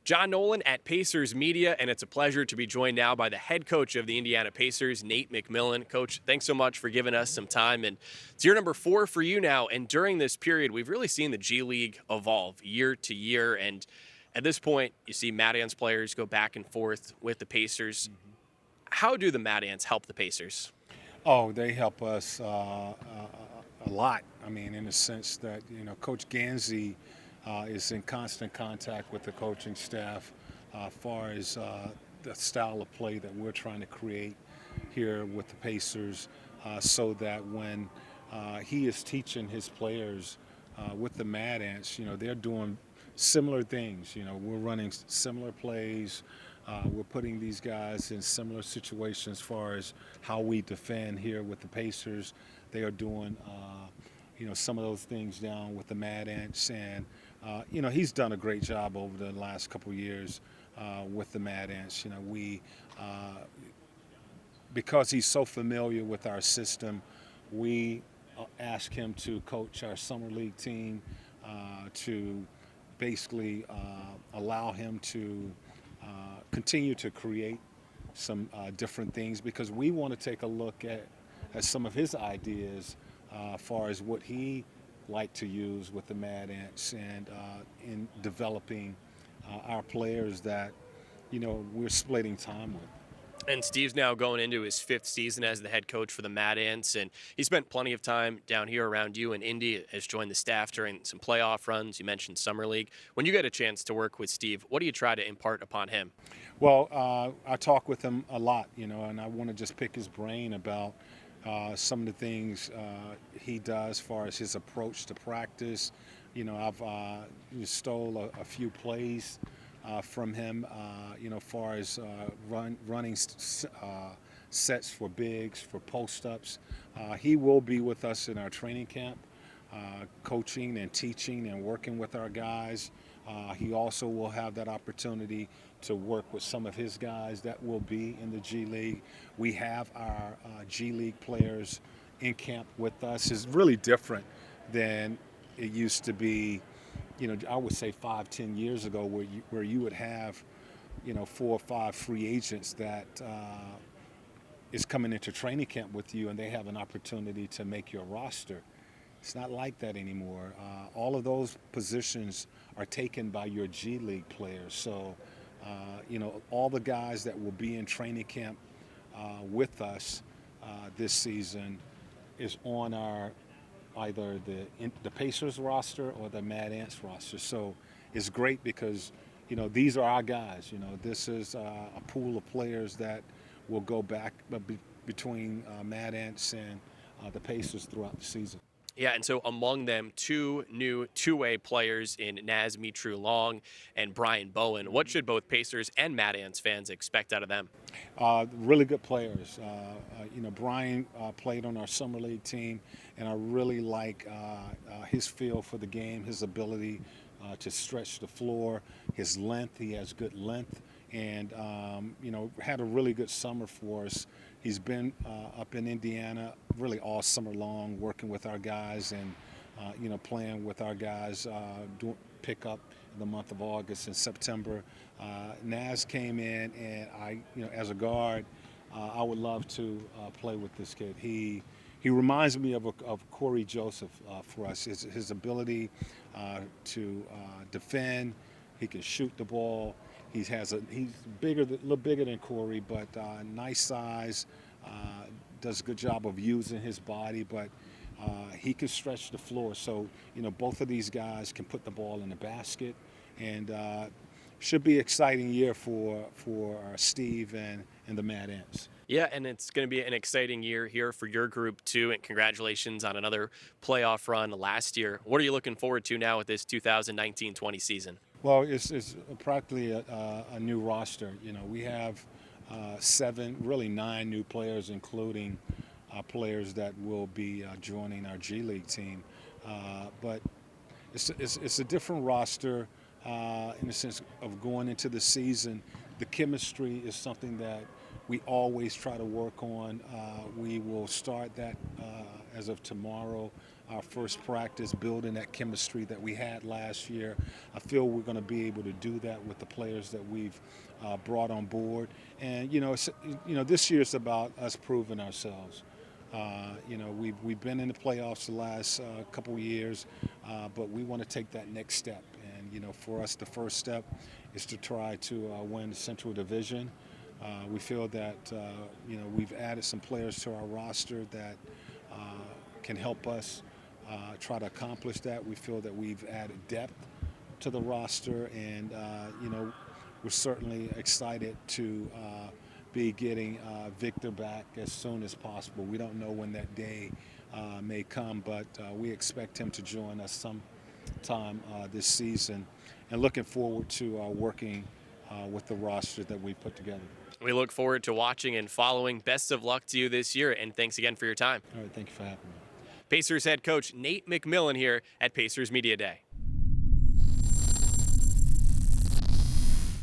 John Nolan at Pacers Media, and it's a pleasure to be joined now by the head coach of the Indiana Pacers, Nate McMillian. Coach, thanks so much for giving us some time. And it's year number 4 for you now. And during this period, we've really seen the G League evolve year to year. And at this point, you see Mad Ants players go back and forth with the Pacers. How do the Mad Ants help the Pacers? Oh, they help us a lot. I mean, in the sense that, Coach Gansey is in constant contact with the coaching staff as far as the style of play that we're trying to create here with the Pacers so that when he is teaching his players with the Mad Ants, they're doing similar things. We're running similar plays. We're putting these guys in similar situations as far as how we defend here with the Pacers. They are doing, some of those things down with the Mad Ants. And, he's done a great job over the last couple of years with the Mad Ants. Because he's so familiar with our system, we ask him to coach our summer league team to basically allow him to continue to create some different things, because we want to take a look at some of his ideas as far as what he liked to use with the Mad Ants and in developing our players that, we're splitting time with. And Steve's now going into his 5th season as the head coach for the Mad Ants, and he spent plenty of time down here around you in Indy, has joined the staff during some playoff runs. You mentioned Summer League. When you get a chance to work with Steve, what do you try to impart upon him? Well, I talk with him a lot, and I want to just pick his brain about some of the things he does as far as his approach to practice. I've stole a few plays from him, as far as running sets for bigs, for post-ups. He will be with us in our training camp, coaching and teaching and working with our guys. He also will have that opportunity to work with some of his guys that will be in the G League. We have our G League players in camp with us. It's really different than it used to be, I would say 5-10 years ago, where you would have, 4 or 5 free agents that is coming into training camp with you, and they have an opportunity to make your roster. It's not like that anymore. All of those positions are taken by your G League players. So, all the guys that will be in training camp with us this season is on our either the Pacers roster or the Mad Ants roster. So it's great because, these are our guys. This is a pool of players that will go back between Mad Ants and the Pacers throughout the season. Yeah, and so among them, 2 new two-way players in Naz Mitrou-Long and Brian Bowen. What should both Pacers and Mad Ants fans expect out of them? Really good players. Brian played on our summer league team, and I really like his feel for the game, his ability to stretch the floor, his length. He has good length, and had a really good summer for us. He's been up in Indiana really all summer long, working with our guys and playing with our guys. Doing pickup in the month of August and September. Naz came in, and I, as a guard, I would love to play with this kid. He reminds me of Corey Joseph for us. His ability to defend. He can shoot the ball. He's bigger, a little bigger than Corey, but nice size. Does a good job of using his body, but he can stretch the floor. So both of these guys can put the ball in the basket, and should be an exciting year for Steve and the Mad Ants. Yeah, and it's going to be an exciting year here for your group, too, and congratulations on another playoff run last year. What are you looking forward to now with this 2019-20 season? Well, it's practically a new roster. We have 7, really 9 new players, including players that will be joining our G League team. But it's a different roster in the sense of going into the season. The chemistry is something that we always try to work on. We will start that as of tomorrow. Our first practice, building that chemistry that we had last year. I feel we're going to be able to do that with the players that we've brought on board. And this year's about us proving ourselves. We've been in the playoffs the last couple of years, but we want to take that next step. And for us, the first step is to try to win the Central Division. We feel that we've added some players to our roster that can help us try to accomplish that. We feel that we've added depth to the roster, and we're certainly excited to be getting Victor back as soon as possible. We don't know when that day may come, but we expect him to join us sometime this season, and looking forward to working with the roster that we put together. We look forward to watching and following. Best of luck to you this year, and thanks again for your time. All right, thank you for having me. Pacers head coach Nate McMillian here at Pacers Media Day.